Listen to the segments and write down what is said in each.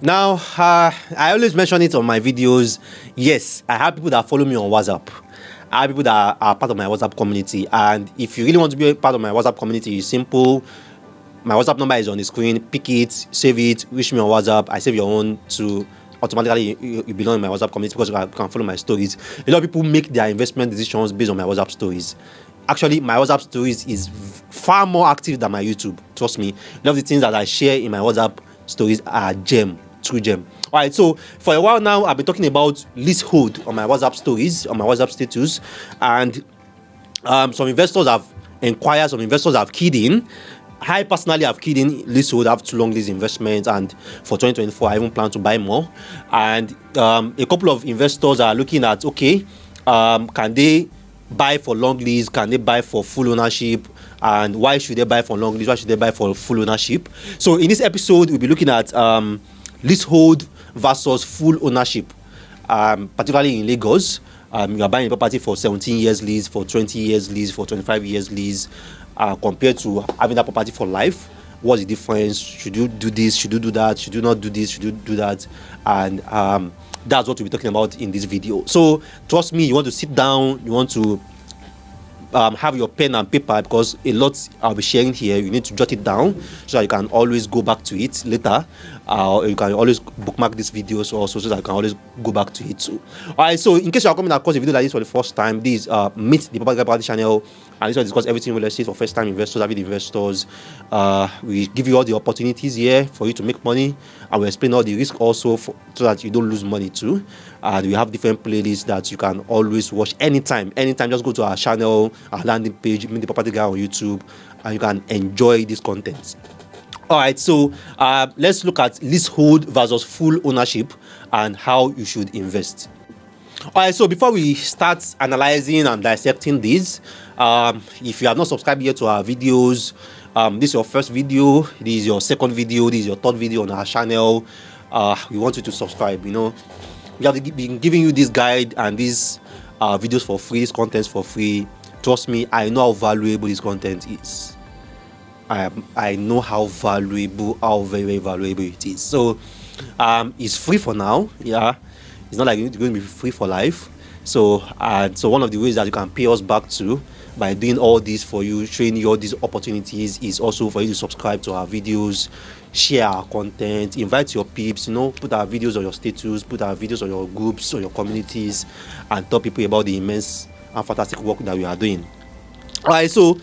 Now, I always mention it on my videos. Yes, I have people that follow me on WhatsApp. I have people that are part of my WhatsApp community. And if you really want to be a part of my WhatsApp community, it's simple. My WhatsApp number is on the screen. Pick it, save it, wish me on WhatsApp. I save your own to automatically you belong in my WhatsApp community because you can follow my stories. A lot of people make their investment decisions based on my WhatsApp stories. Actually, my WhatsApp stories is far more active than my YouTube. Trust me. A lot of the things that I share in my WhatsApp stories are true gem. All right, so for a while now, I've been talking about leasehold on my WhatsApp stories, on my WhatsApp status, and some investors have inquired, some investors have keyed in. I personally have keyed in leasehold. I have 2 long lease investments, and for 2024, I even plan to buy more. And a couple of investors are looking at, okay, can they buy for long lease? Can they buy for full ownership? And why should they buy for long lease? Why should they buy for full ownership? So in this episode, we'll be looking at leasehold versus full ownership, particularly in Lagos. You are buying a property for 17 years lease, for 20 years lease, for 25 years lease, compared to having that property for life. What's the difference? Should you do this? Should you do that? Should you not do this? Should you do that? And that's what we'll be talking about in this video. So trust me, you want to sit down, you want to have your pen and paper, because a lot I'll be sharing here, you need to jot it down so that you can always go back to it later. You can always bookmark these videos also so that you can always go back to it too. All right, so in case you are coming across a video like this for the first time, this Meet the Property channel, and this will discuss everything real estate for first time investors, avid investors. We give you all the opportunities here for you to make money, and we explain all the risk also so that you don't lose money too. And we have different playlists that you can always watch anytime. Just go to our channel, our landing page, Meet the Property Guy on YouTube, and you can enjoy this content. All right, so let's look at leasehold versus full ownership and how you should invest. All right, so before we start analyzing and dissecting this, if you have not subscribed yet to our videos, this is your first video, this is your second video, this is your third video on our channel, we want you to subscribe. You know, we have been giving you this guide and these videos for free, this content for free. Trust me, I know how valuable this content is. I know how valuable, how very, very valuable it is. So it's free for now. Yeah, it's not like it's going to be free for life. So one of the ways that you can pay us back to by doing all this for you, showing you all these opportunities, is also for you to subscribe to our videos, share our content, invite your peeps, you know, put our videos on your status, put our videos on your groups or your communities, and tell people about the immense and fantastic work that we are doing. All right, so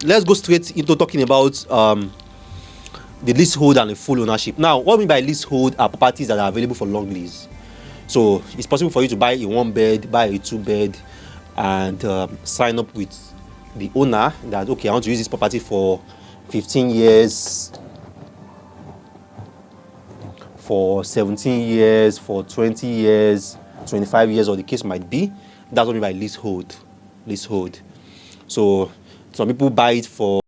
let's go straight into talking about the leasehold and the full ownership. Now, what I mean by leasehold are properties that are available for long lease. So it's possible for you to buy a 1-bed, buy a 2-bed, and sign up with the owner that, okay, I want to use this property for 15 years, for 17 years, for 20 years, 25 years, or the case might be. That's what I mean by leasehold. So some people buy it for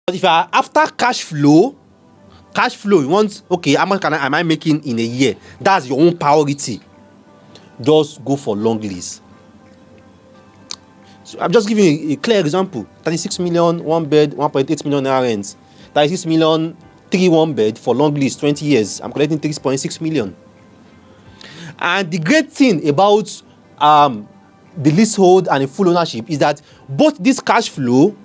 But if you are after cash flow, you want, okay, how much am I making in a year? That's your own priority. Just go for long lease. So I'm just giving you a clear example. 36 million, one bed, 1.8 million naira rent. 36 million, 3 one bed for long lease, 20 years. I'm collecting 3.6 million. And the great thing about the leasehold and the full ownership is that both this cash flow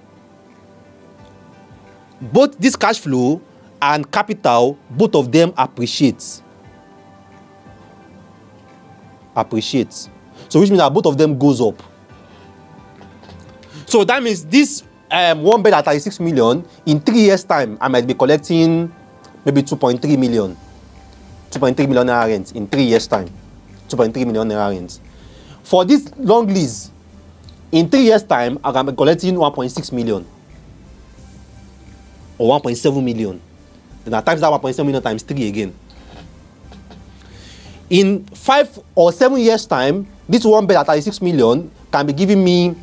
and capital, both of them appreciate. So which means that both of them goes up. So that means this one bed at 36 million, in 3 years' time, I might be collecting maybe 2.3 million. 2.3 million naira rent in 3 years' time. 2.3 million naira rent. For this long lease, in 3 years' time, I can be collecting 1.6 million. Or 1.7 million. Then I times that 1.7 million times 3 again. In 5 or 7 years' time, this one bed at 36 million can be giving me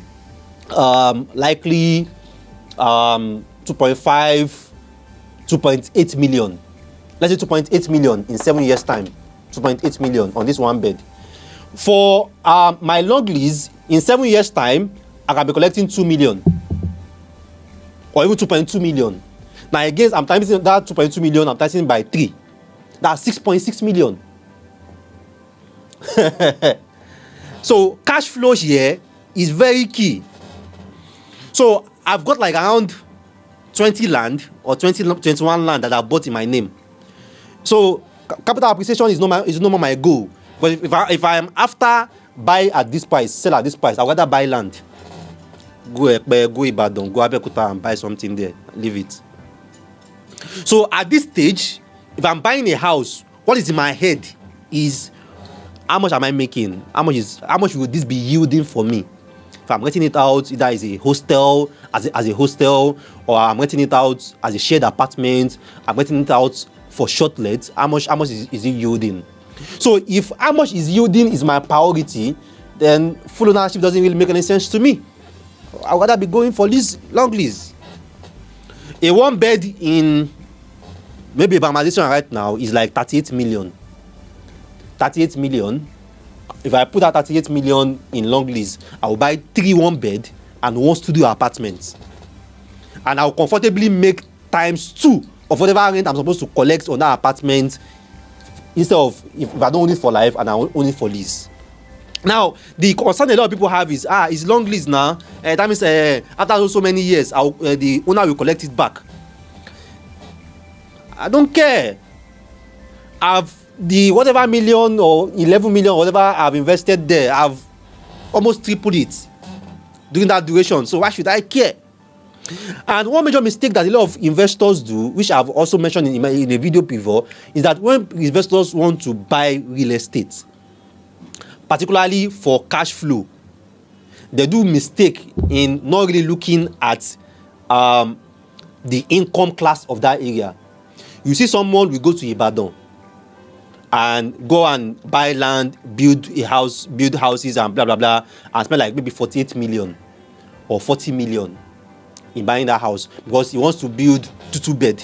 likely 2.8 million. Let's say 2.8 million in 7 years' time. 2.8 million on this one bed. For my long lease, in 7 years' time, I can be collecting 2 million. Or even 2.2 million. Now again, I'm times that 2.2 million, I'm times by 3. That's 6.6 million. So cash flow here is very key. So I've got like around 20 land or 21 land that I bought in my name. So capital appreciation is no more my goal. But if I am after buy at this price, sell at this price, I'd rather buy land. Go Ibadan, go Abeokuta and buy something there. Leave it. So at this stage, if I'm buying a house, what is in my head is how much am I making? How much will this be yielding for me? If I'm renting it out either as a hostel, as a hostel, or I'm renting it out as a shared apartment, I'm renting it out for shortlet, how much is it yielding? So if how much is yielding is my priority, then full ownership doesn't really make any sense to me. I'd rather be going for lease, long lease. A one bed in maybe Bangladesh right now is like 38 million. 38 million. If I put that 38 million in long lease, I will buy 3 one bed and 1 studio apartment. And I will comfortably make times 2 of whatever rent I'm supposed to collect on that apartment, instead of if I don't own it for life and I own it for lease. Now, the concern a lot of people have is, it's long lease now. That means after so many years, the owner will collect it back. I don't care. The whatever million or 11 million or whatever I've invested there, I've almost tripled it during that duration. So why should I care? And one major mistake that a lot of investors do, which I've also mentioned in a video before, is that when investors want to buy real estate, particularly for cash flow, they do mistake in not really looking at the income class of that area. You see someone will go to Ibadan and go and buy land, build houses and blah blah blah, and spend like maybe 48 million or 40 million in buying that house because he wants to build 2 bed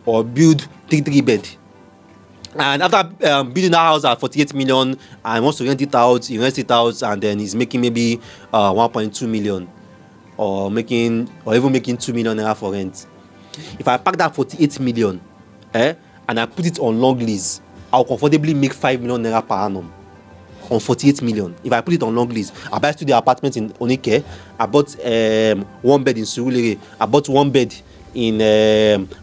or build 3 bed. And after building that house at 48 million and wants to rent it out, he rents it out and then he's making maybe 1.2 million or even making 2 million naira for rent. If I pack that 48 million and I put it on long lease, I'll comfortably make 5 million naira per annum on 48 million. If I put it on long lease, I buy studio apartment in Onike, I bought 1 bed in Surulere, I bought 1 bed in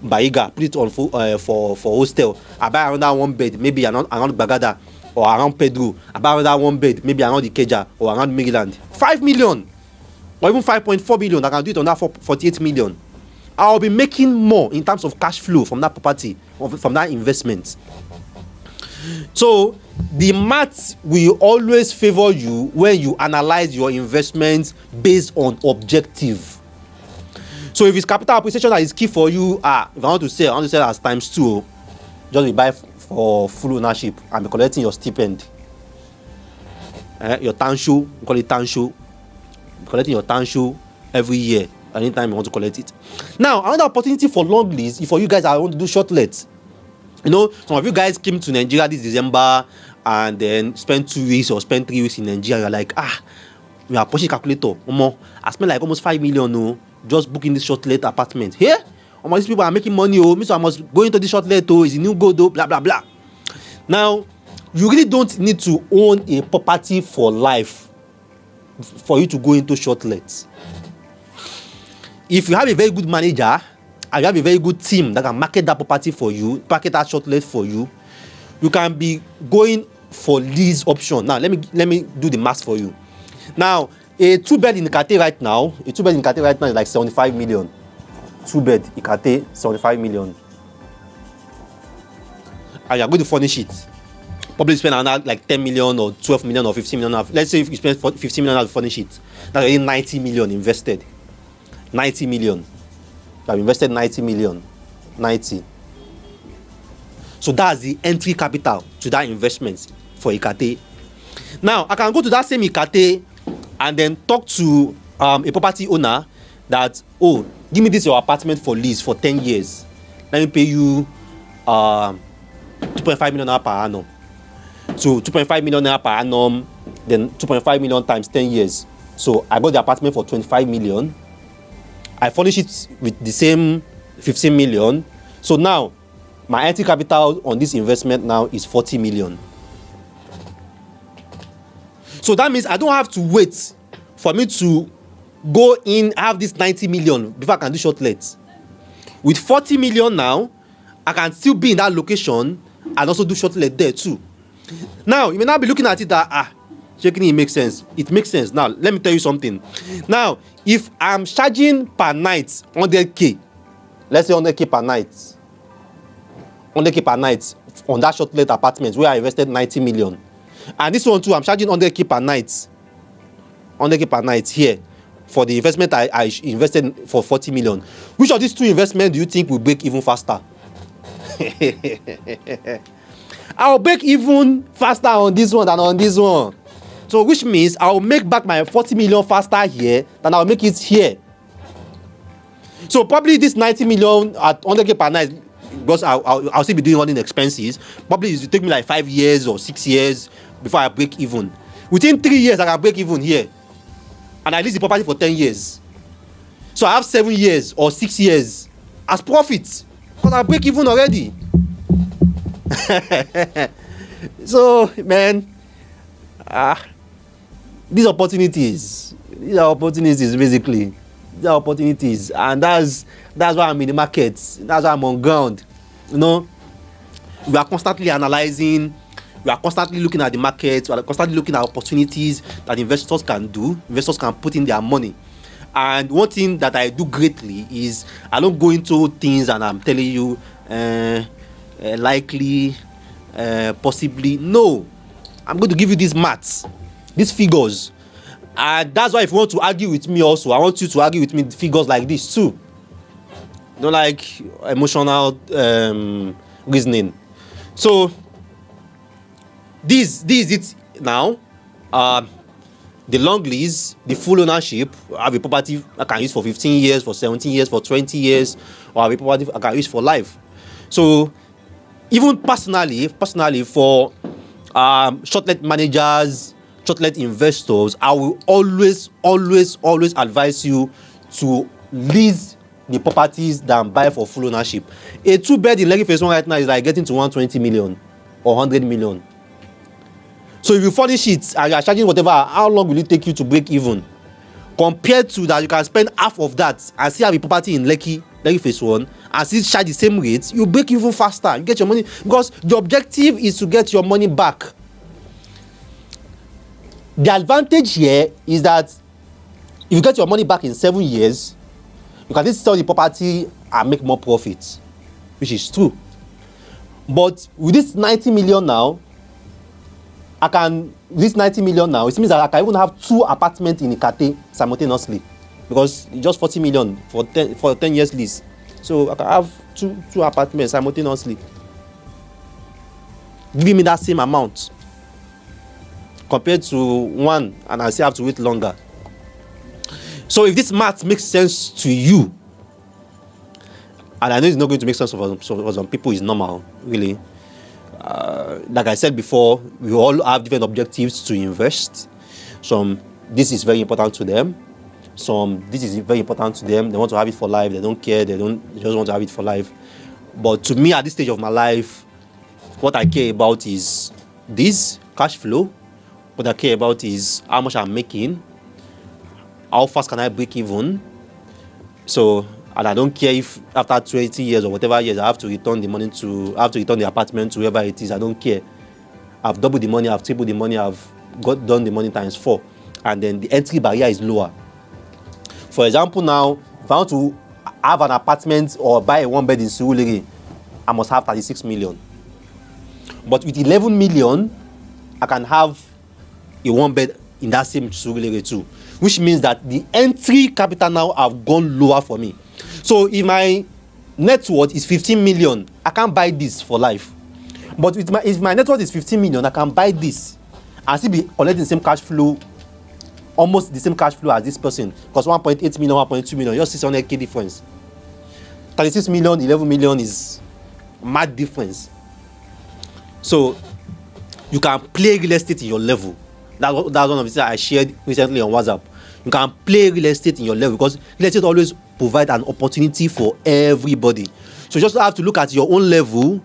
Baiga, put it on for hostel. I buy another 1 bed, maybe around Bagada or around Pedro. I buy another 1 bed, maybe around Ikeja or around Maryland. 5 million or even 5.4 million. I can do it on that 48 million. I'll be making more in terms of cash flow from that property or from that investment. So the math will always favor you when you analyze your investments based on objective. So if it's capital appreciation that is key for you, if I want to sell as times 2, just be buy for full ownership and be collecting your stipend. Your tansho, we call it tansho. Collecting your tansho every year anytime you want to collect it. Now, another opportunity for long lease is for you guys that want to do shortlet. You know, some of you guys came to Nigeria this December and then spent 2 weeks or spent 3 weeks in Nigeria. You're like, we are pushing calculator. I spent like almost 5 million no, just booking this shortlet apartment. Here, these people are making money. So I must go into this shortlet. Is a new go though, blah blah blah. Now, you really don't need to own a property for life for you to go into shortlets. If you have a very good manager and you have a very good team that can market that property for you, market that shortlet for you, you can be going for lease option. Now, let me do the math for you. Now, a 2-bed in Ikate right now, is like 75 million. 2-bed Ikate, 75 million. And you're going to furnish it. Probably spend around like 10 million or 12 million or 15 million. Let's say if you spend 15 million to furnish it, that's already 90 million invested. 90 million. You have invested 90 million. 90. So that's the entry capital to that investment for Ikate. Now, I can go to that same Ikate and then talk to a property owner that, give me this your apartment for lease for 10 years. Let me pay you 2.5 million naira per annum. So 2.5 million naira per annum, then 2.5 million times 10 years. So I bought the apartment for 25 million. I furnish it with the same 15 million. So now, my entry capital on this investment now is 40 million. So that means I don't have to wait for me to go in, have this 90 million before I can do shortlets. With 40 million now, I can still be in that location and also do shortlet there too. Now, you may not be looking at it that, checking it makes sense. It makes sense. Now, let me tell you something. Now, if I'm charging per night 100K, let's say 100K per night, 100K per night on that shortlet apartment where I invested 90 million. And this one too, I'm charging 100K per night. 100K per night here for the investment I invested for 40 million. Which of these two investments do you think will break even faster? I'll break even faster on this one than on this one. So which means I'll make back my 40 million faster here than I'll make it here. So probably this 90 million at 100K per night, because I'll still be doing running expenses, probably it will take me like 5 years or 6 years before I break even. Within 3 years, I can break even here. And I lease the property for 10 years. So I have 7 years or 6 years as profit because I break even already. So, man, these opportunities basically. These are opportunities, and that's why I'm in the market. That's why I'm on ground. You know, we are constantly analyzing. We are constantly looking at the market. We are constantly looking at opportunities that investors can do. Investors can put in their money. And one thing that I do greatly is I don't go into things and I'm telling you likely, possibly. No, I'm going to give you these maths, these figures. And that's why if you want to argue with me also, I want you to argue with me figures like this too. Don't like emotional reasoning. So this is it now. The long lease, the full ownership. I have a property I can use for 15 years, for 17 years, for 20 years, or I have a property I can use for life. So even personally for shortlet managers, shortlet investors, I will always advise you to lease the properties than buy for full ownership. A 2-bed in Lekki Phase 1 right now is like getting to 120 million or 100 million. So if you furnish it and you are charging whatever, how long will it take you to break even? Compared to that, you can spend half of that and still have a property in Lekki Phase 1 and still charge the same rates. You break even faster. You get your money because the objective is to get your money back. The advantage here is that if you get your money back in 7 years, you can just sell the property and make more profits, which is true. But with this 90 million now, it means that I can even have 2 apartments in Ikate simultaneously because it's just 40 million for 10 years lease. So I can have two apartments simultaneously, giving me that same amount compared to one, and I still have to wait longer. So if this math makes sense to you, and I know it's not going to make sense for some people, it's normal, really. Like I said before, we all have different objectives to invest. Some, this is very important to them. Some, this is very important to them. They want to have it for life. They don't care. They just want to have it for life. But to me, at this stage of my life, what I care about is this cash flow. What I care about is how much I'm making. How fast can I break even? So, and I don't care if after 20 years or whatever years I have to return the apartment to whoever it is. I don't care. I've doubled the money, I've tripled the money, I've done the money times 4. And then the entry barrier is lower. For example, now, if I want to have an apartment or buy a 1-bed in Surulere, I must have 36 million. But with 11 million, I can have a 1-bed in that same Surulere too. Which means that the entry capital now have gone lower for me. So if my net worth is 15 million, I can't buy this for life. But if my net worth is 15 million, I can buy this and still be collecting the same cash flow, almost the same cash flow as this person. Because 1.8 million, 1.2 million, just 600k difference. 36 million, 11 million is mad difference. So you can play real estate in your level. That's one of the things I shared recently on WhatsApp. You can play real estate in your level because real estate always provide an opportunity for everybody. So you just have to look at your own level,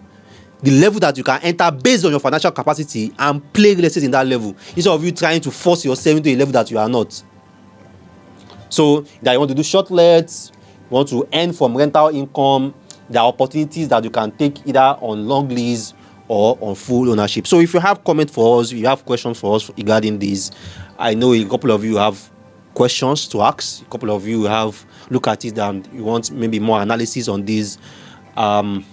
the level that you can enter based on your financial capacity, and play real estate in that level instead of you trying to force yourself into a level that you are not. So that you want to do shortlets, you want to earn from rental income, there are opportunities that you can take either on long lease or on full ownership. So if you have comments for us, you have questions for us regarding this, I know a couple of you have questions to ask, a couple of you have look at it and you want maybe more analysis on this. You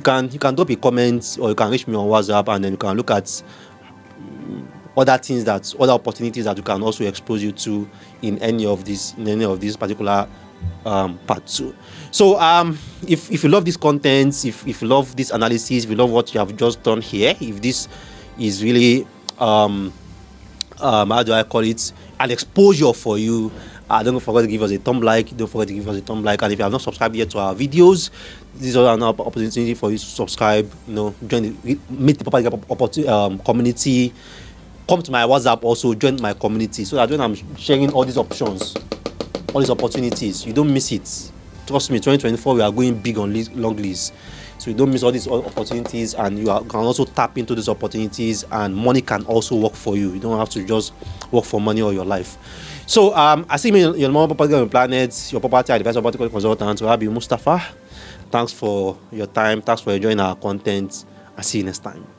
can drop a comment or you can reach me on WhatsApp, and then you can look at other opportunities that you can also expose you to in any of these particular part 2. So if you love this content, if you love this analysis, if you love what you have just done here, if this is really how do I call it, an exposure for you, don't forget to give us a thumb like. Don't forget to give us a thumb like. And if you have not subscribed yet to our videos, this is an opportunity for you to subscribe. Join meet the property community. Come to my WhatsApp also, join my community, so that when I'm sharing all these options, all these opportunities, you don't miss it. Trust me, 2024 we are going big on long lease, so you don't miss all these opportunities, and you can also tap into these opportunities, and money can also work for you. You don't have to just work for money all your life. So I see me your mom property on the planet, your property advisor, property consultant, Rabi Mustafa. Thanks for your time. Thanks for enjoying our content. I'll see you next time.